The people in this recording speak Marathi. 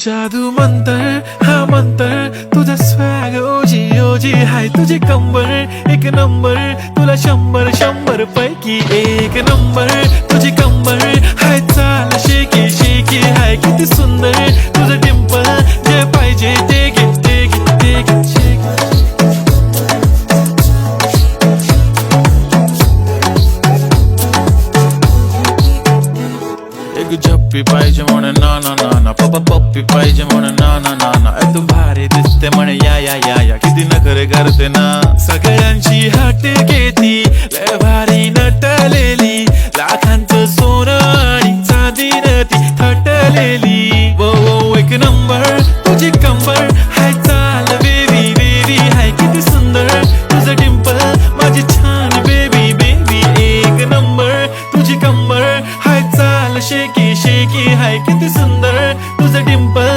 जादू मंतर हा मंतर तुझा स्वॅग ओजी ओजी हाय तुझी कंबर एक नंबर तुला 100 पैकी एक नंबर तुझी कंबर हाय चाल शेकी शेकी हाय किती सुंदर तुझं डिंपल जे पाहिजे ते घे ते घे ते घे शेकी एक झप्पी पाहिजे म्हणे ना ना ना ना पप्पा पप्पी पाहिजे म्हणे ना ना ना ना तू भारी दिसते म्हणे या या या या किती नखरे करते ना सगळ्यांची हट घेती